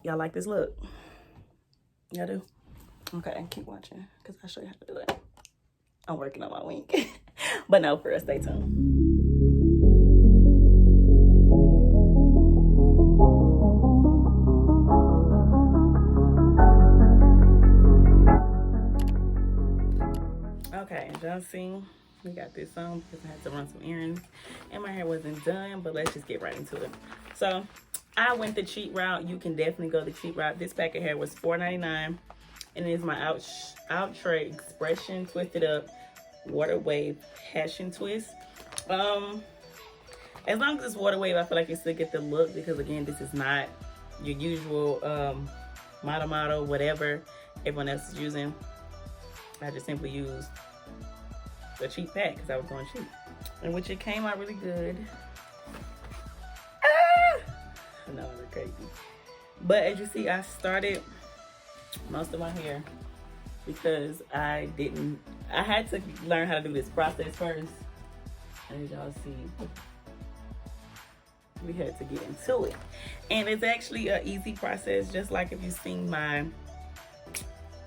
Y'all like this look? Y'all do? Okay, keep watching because I'll show you how to do it. I'm working on my wink. But no, for real, stay tuned. Okay, y'all see, we got this on because I had to run some errands and my hair wasn't done, but let's just get right into it. So I went the cheap route. You can definitely go the cheap route. This pack of hair was $4.99, and it is my Outre Expression Twisted Up Waterwave Passion Twist. As long as it's Waterwave, I feel like you still get the look, because again, this is not your usual model, whatever everyone else is using. I just simply used the cheap pack because I was going cheap, and which it came out really good. I know, it's crazy. But as you see, I started most of my hair because I had to learn how to do this process first. As y'all see, we had to get into it, and it's actually an easy process, just like if you've seen my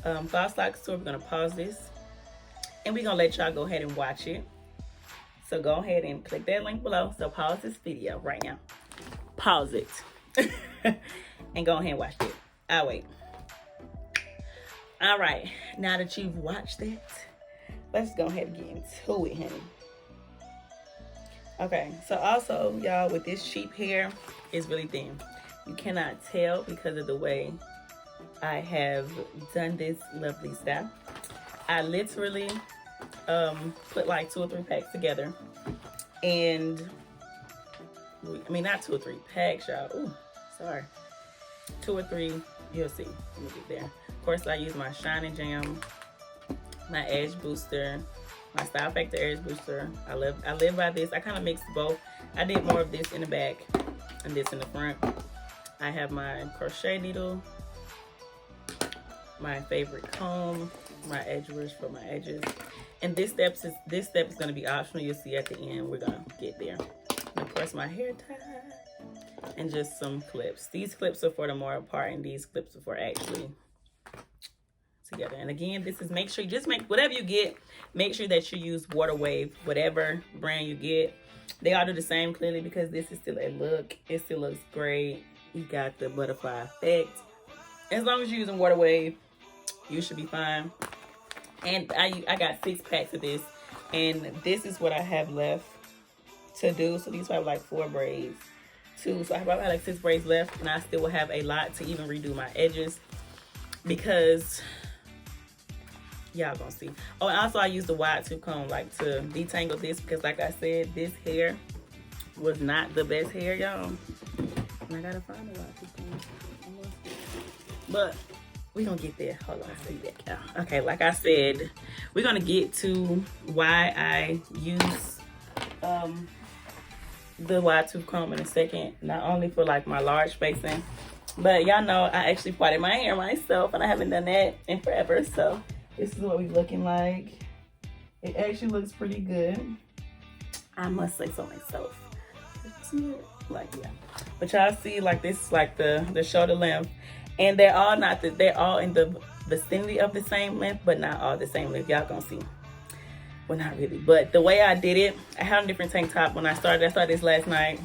Faux Locs tour. We're gonna pause this and we're gonna let y'all go ahead and watch it. So go ahead and click that link below. So pause this video right now, pause it and go ahead and watch it. I'll wait. All right, now that you've watched it, let's go ahead and get into it, honey. Okay, so also y'all, with this cheap hair, it's really thin. You cannot tell because of the way I have done this lovely style. I literally put like 2 or 3 packs together, and I mean, not 2 or 3 packs, y'all. Ooh, sorry. 2 or 3, you'll see. Let me get there. Of course, I use my Shine Jam, my Edge Booster, my Style Factor Edge Booster. I live by this. I kind of mixed both. I did more of this in the back and this in the front. I have my crochet needle, my favorite comb, my edge brush for my edges, and this step is going to be optional. You'll see at the end. We're gonna get there. And of course, my hair tie and just some clips. These clips are for the more apart, and these clips are for actually together. And again, this is, make sure you just make whatever you get, make sure that you use Waterwave, whatever brand you get. They all do the same, clearly, because this is still a look. It still looks great. You got the butterfly effect. As long as you're using Waterwave, you should be fine. And I got 6 packs of this, and this is what I have left to do. So these are like 4 braids too. So I probably have like 6 braids left, and I still will have a lot to even redo my edges, because y'all gonna see. Oh, and also I used the wide tooth comb like to detangle this, because like I said, this hair was not the best hair, y'all. And I gotta find a wide tooth comb. But we're gonna get there. Hold on, I'll see that, y'all. Okay, like I said, we're gonna get to why I use the wide tooth comb in a second. Not only for like my large spacing, but y'all know I actually parted my hair myself, and I haven't done that in forever. So this is what we're looking like. It actually looks pretty good, I must say so myself. Like, yeah. But y'all see, like, this is like the shoulder length, and they're all in the vicinity of the same length, but not all the same length. Y'all gonna see. Well, not really, but the way I did it, I had a different tank top when I started. I started this last night,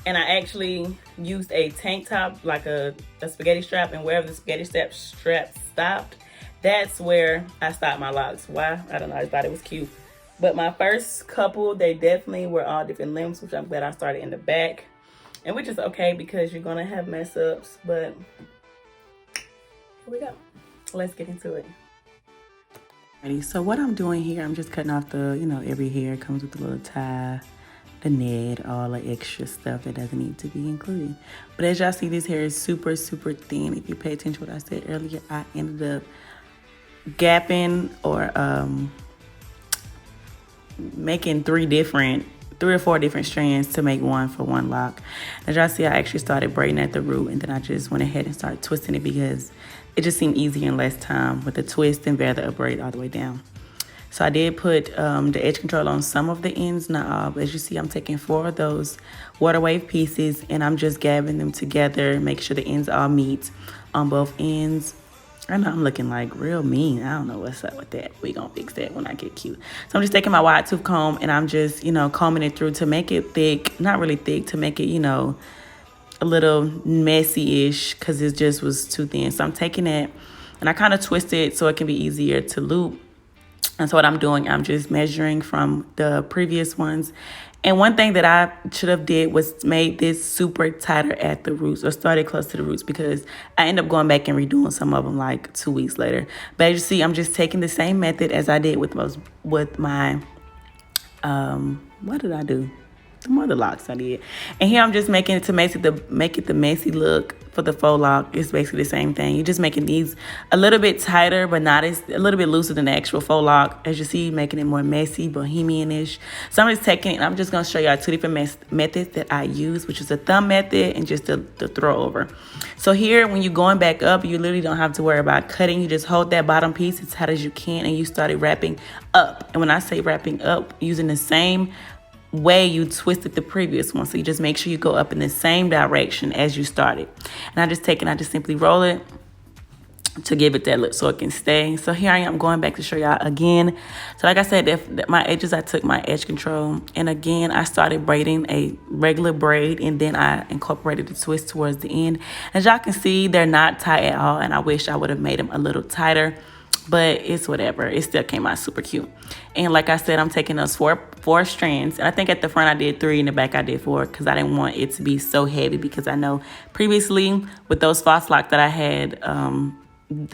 and I actually used a tank top, like a spaghetti strap, and wherever the spaghetti strap stopped, that's where I stopped my locks. Why? I don't know. I thought it was cute. But my first couple, they definitely were all different lengths, which I'm glad I started in the back. And which is okay, because you're gonna have mess ups, but here we go. Let's get into it. Alrighty, so what I'm doing here, I'm just cutting off the, every hair comes with a little tie, the net, all the extra stuff that doesn't need to be included. But as y'all see, this hair is super, super thin. If you pay attention to what I said earlier, I ended up gapping or making 3 or 4 different strands to make one for one lock. As y'all see, I actually started braiding at the root, and then I just went ahead and started twisting it because it just seemed easier in less time with the twist and rather a braid all the way down. So I did put the edge control on some of the ends, not all. But as you see, I'm taking 4 of those water wave pieces and I'm just gathering them together, make sure the ends all meet on both ends. I know I'm looking like real mean. I don't know what's up with that. We gonna fix that when I get cute. So I'm just taking my wide tooth comb and I'm just, you know, combing it through to make it thick, not really thick, to make it, you know, a little messy-ish, because it just was too thin. So I'm taking it and I kind of twist it so it can be easier to loop. And so what I'm doing, I'm just measuring from the previous ones. And one thing that I should have did was made this super tighter at the roots, or started close to the roots, because I end up going back and redoing some of them like 2 weeks later. But as you see, I'm just taking the same method as I did with my, what did I do? The mother locks I did. And here I'm just making it to make it the messy look for the faux lock. It's basically the same thing. You're just making these a little bit tighter, but not as, a little bit looser than the actual faux lock. As you see, making it more messy, bohemian-ish. So I'm just taking it, I'm just gonna show y'all 2 different methods that I use, which is the thumb method and just the throw over. So here, when you're going back up, you literally don't have to worry about cutting. You just hold that bottom piece as tight as you can and you started wrapping up. And when I say wrapping up, using the same way you twisted the previous one. So you just make sure you go up in the same direction as you started. And I just simply roll it to give it that look so it can stay. So here I am going back to show y'all again. So like I said, my edges, I took my edge control and again I started braiding a regular braid and then I incorporated the twist towards the end. As y'all can see, they're not tight at all, and I wish I would have made them a little tighter, but it's whatever. It still came out super cute. And like I said, I'm taking those four strands. And I think at the front I did 3, in the back I did 4, because I didn't want it to be so heavy, because I know previously with those false locks that I had,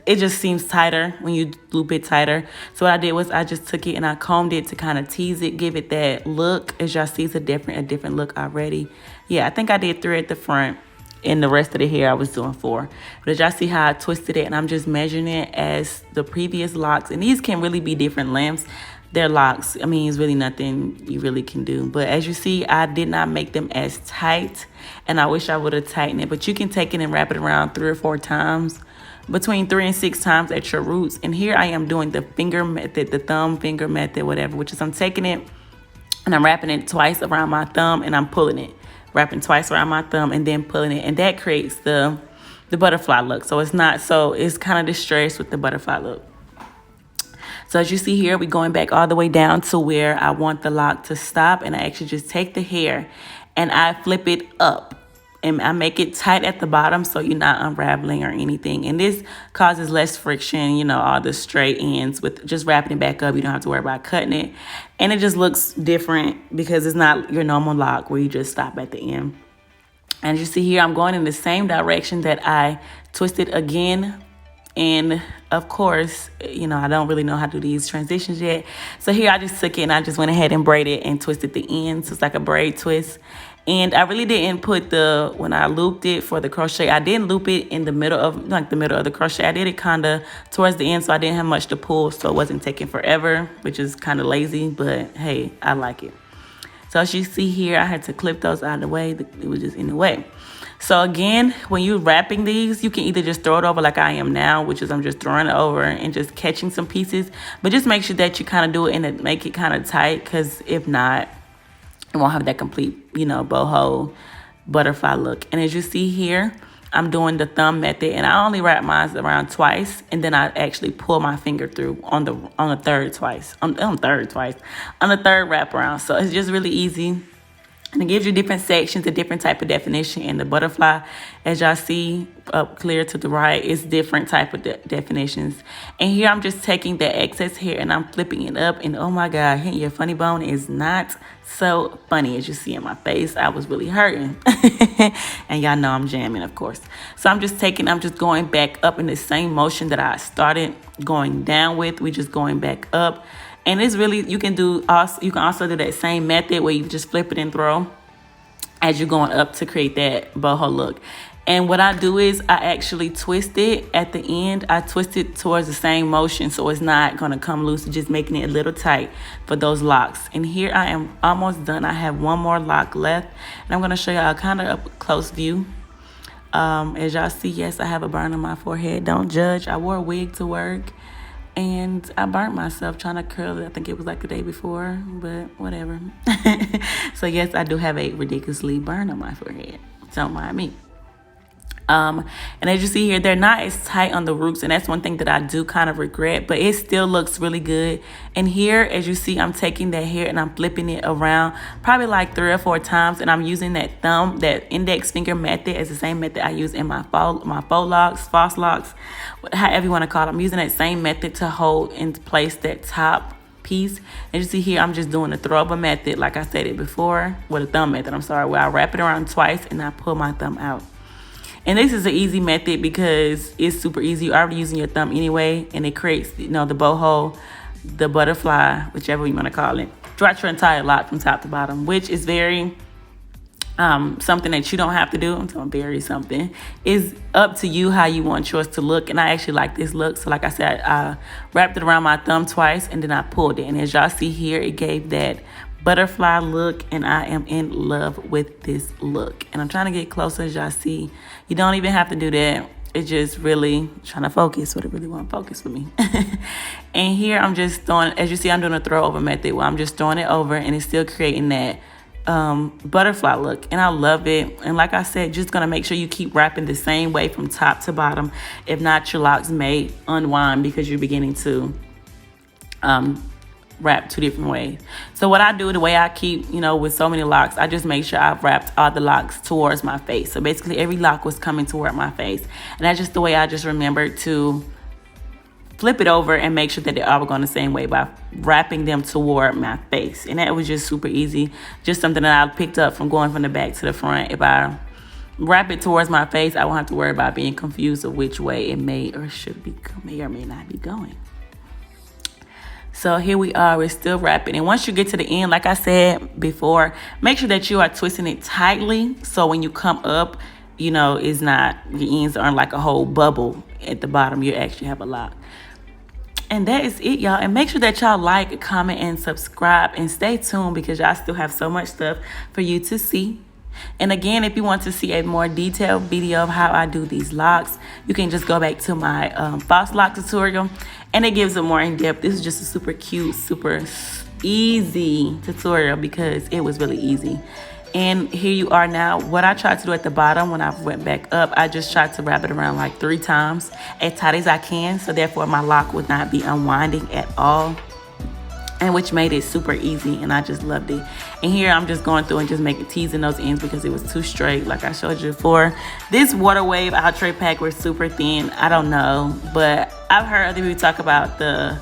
it just seems tighter when you loop it tighter. So what I did was I just took it and I combed it to kind of tease it, give it that look. As y'all see, it's a different look already. Yeah, I think I did 3 at the front. And the rest of the hair I was doing 4. But as y'all see how I twisted it, and I'm just measuring it as the previous locks. And these can really be different lengths. They're locks. I mean, it's really nothing you really can do. But as you see, I did not make them as tight. And I wish I would have tightened it. But you can take it and wrap it around 3 or 4 times. Between 3 and 6 times at your roots. And here I am doing the finger method, the thumb finger method, whatever. Which is I'm taking it and I'm wrapping it twice around my thumb and I'm pulling it. Wrapping twice around my thumb and then pulling it, and that creates the butterfly look. So it's not, so it's kind of distressed with the butterfly look. So as you see here, we're going back all the way down to where I want the lock to stop, and I actually just take the hair and I flip it up and I make it tight at the bottom so you're not unraveling or anything. And this causes less friction, you know, all the straight ends with just wrapping it back up. You don't have to worry about cutting it. And it just looks different because it's not your normal lock where you just stop at the end. And you see here, I'm going in the same direction that I twisted again. And of course, you know, I don't really know how to do these transitions yet. So here I just took it and I just went ahead and braided and twisted the ends. So it's like a braid twist. And I really didn't put when I looped it for the crochet, I didn't loop it in the middle of, like the middle of the crochet. I did it kind of towards the end, so I didn't have much to pull, so it wasn't taking forever, which is kind of lazy, but hey, I like it. So as you see here, I had to clip those out of the way. It was just in the way. So again, when you're wrapping these, you can either just throw it over like I am now, which is I'm just throwing it over and just catching some pieces. But just make sure that you kind of do it and make it kind of tight, because if not, it won't have that complete, you know, boho butterfly look. And as you see here, I'm doing the thumb method, and I only wrap mine around twice, and then I actually pull my finger through on the third wrap around. So it's just really easy. And it gives you different sections, a different type of definition. And the butterfly, as y'all see up clear to the right, is different type of definitions. And here I'm just taking the excess hair and I'm flipping it up. And oh my God, hitting your funny bone is not so funny. As you see in my face, I was really hurting. And y'all know I'm jamming, of course. So I'm just going back up in the same motion that I started going down with. We're just going back up. And it's really, you can also do that same method where you just flip it and throw as you're going up to create that boho look. And what I do is I actually twist it at the end. I twist it towards the same motion so it's not going to come loose, just making it a little tight for those locks. And here I am almost done. I have one more lock left. And I'm going to show y'all kind of up close view. As y'all see, yes, I have a burn on my forehead. Don't judge. I wore a wig to work. and I burnt myself trying to curl it. I think it was like the day before, but whatever. So yes, I do have a ridiculously burn on my forehead. Don't mind me. And as you see here, they're not as tight on the roots, and that's one thing that I do kind of regret, but it still looks really good. And here, as you see, I'm taking that hair and I'm flipping it around probably like 3 or 4 times, and I'm using that index finger method as the same method I use in my faux locks, however you want to call it. I'm using that same method to hold in place that top piece. As you see here, I'm just doing the throw up method, like I said it before, with a thumb method, I'm sorry, where I wrap it around twice and I pull my thumb out. And this is an easy method because it's super easy. You're already using your thumb anyway, and it creates, the boho, the butterfly, whichever you want to call it, throughout your entire lock from top to bottom, which is very something that you don't have to do. I'm talking very something. It's up to you how you want yours to look, and I actually like this look. So like I said, I wrapped it around my thumb twice, and then I pulled it. And as y'all see here, it gave that butterfly look, and I am in love with this look. And I'm trying to get closer. As y'all see, you don't even have to do that. It's just really trying to focus what it really want to focus for me. And here I'm just throwing, as you see, I'm doing a throw over method where I'm just throwing it over, and it's still creating that butterfly look, and I love it. And like I said, just gonna make sure you keep wrapping the same way from top to bottom. If not, your locks may unwind because you're beginning to wrap 2 different ways. So what I do, the way I keep, with so many locks, I just make sure I've wrapped all the locks towards my face. So basically every lock was coming toward my face, and that's just the way I just remembered to flip it over and make sure that they're all going the same way by wrapping them toward my face. And that was just super easy, just something that I picked up from going from the back to the front. If I wrap it towards my face, I won't have to worry about being confused of which way it may or may not be going. So here we are, we're still wrapping. And once you get to the end, like I said before, make sure that you are twisting it tightly. So when you come up, it's not, the ends aren't like a whole bubble at the bottom. You actually have a lock. And that is it, y'all. And make sure that y'all like, comment, and subscribe, and stay tuned because y'all still have so much stuff for you to see. And again, if you want to see a more detailed video of how I do these locks, you can just go back to my false lock tutorial, and it gives it more in depth. This is just a super cute, super easy tutorial because it was really easy. And here you are now. What I tried to do at the bottom when I went back up, I just tried to wrap it around like 3 times as tight as I can, so therefore my lock would not be unwinding at all, and which made it super easy, and I just loved it. And here I'm just going through and just teasing those ends because it was too straight, like I showed you before. This Waterwave outre pack was super thin. I don't know, but I've heard other people talk about the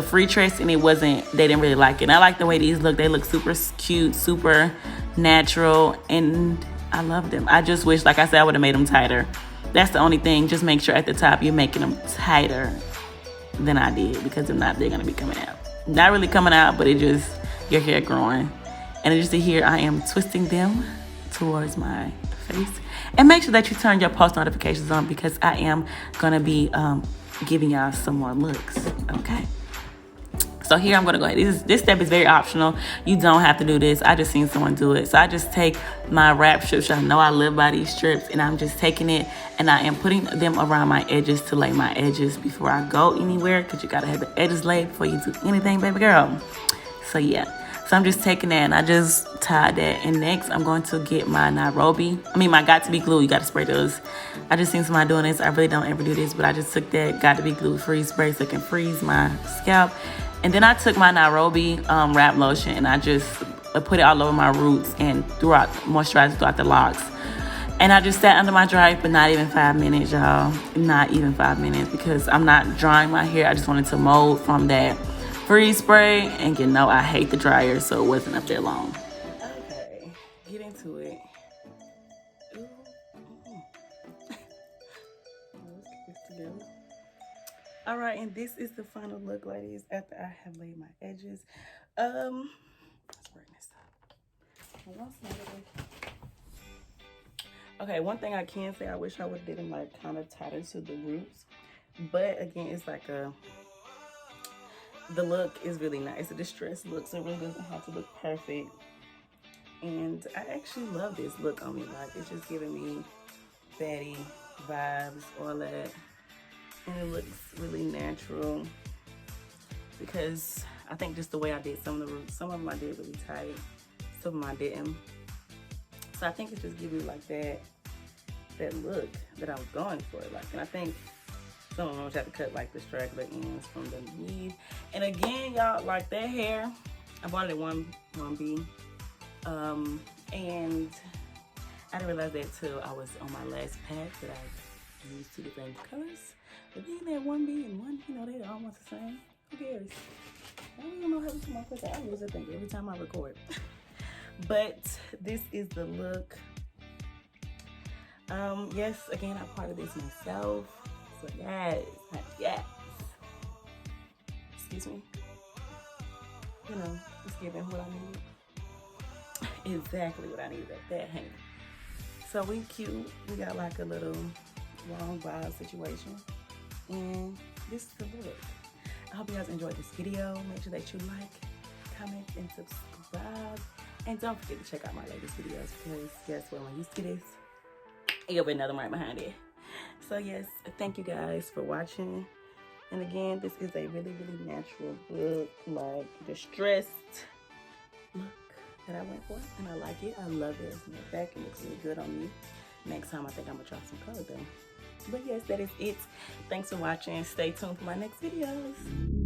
free trace, and they didn't really like it. And I like the way these look. They look super cute, super natural, and I love them. I just wish, like I said, I would have made them tighter. That's the only thing. Just make sure at the top you're making them tighter than I did, because if not, they're gonna be coming out. Not really coming out, but it just, your hair growing. And as you see here, I am twisting them towards my face. And make sure that you turn your post notifications on because I am gonna be giving y'all some more looks. Okay, so here I'm gonna go ahead. This step is very optional. You don't have to do this. I just seen someone do it, so I just take my wrap strips. I know I live by these strips, and I'm just taking it and I am putting them around my edges to lay my edges before I go anywhere, because you gotta have the edges laid before you do anything, baby girl. So yeah, so I'm just taking that and I just tied that. And next I'm going to get my my got-to-be glue. You gotta spray those. I just seen somebody doing this. I really don't ever do this, but I just took that got-to-be glue freeze spray so it can freeze my scalp. And then I took my Nairobi wrap lotion and I just put it all over my roots and moisturized throughout the locks. And I just sat under my dryer for not even 5 minutes, y'all. Not even 5 minutes, because I'm not drying my hair. I just wanted to mold from that freeze spray, and I hate the dryer, so it wasn't up there long. Okay, get into it. All right, and this is the final look, ladies, after I have laid my edges. Let's bring this up. Okay, one thing I can say, I wish I would have did them like kind of tighter to the roots, but again, it's like the look is really nice. The distressed look, so it really doesn't have to look perfect. And I actually love this look on me. Like, it's just giving me baddie vibes, all that. and it looks really natural because I think just the way I did some of them I did really tight, some of them I didn't. So I think it just gives you like that look that I was going for. Like, and I think some of them have to cut like the straggler ends from the weave. And again, y'all, like that hair, I bought it at 1B, and I didn't realize that till I was on my last pack that I used 2 different colors. But being that 1B and 1, you know, they're almost the same. Who cares? I don't even know how to do my person. I use that thing every time I record. But this is the look. Yes, again, I part of this myself. So yes. Excuse me. You know, just giving what I need. Exactly what I needed at that hand. So we cute. We got like a little long bob situation. And this is the look. I hope you guys enjoyed this video. Make sure that you like, comment, and subscribe. And don't forget to check out my latest videos because guess what? When you see this, you'll be another one right behind it. So yes, thank you guys for watching. And again, this is a really, really natural look, like distressed look that I went for. And I like it. I love it. It's in the back. It looks really good on me. Next time, I think I'm going to try some color though. But yes, that is it. Thanks for watching. Stay tuned for my next videos.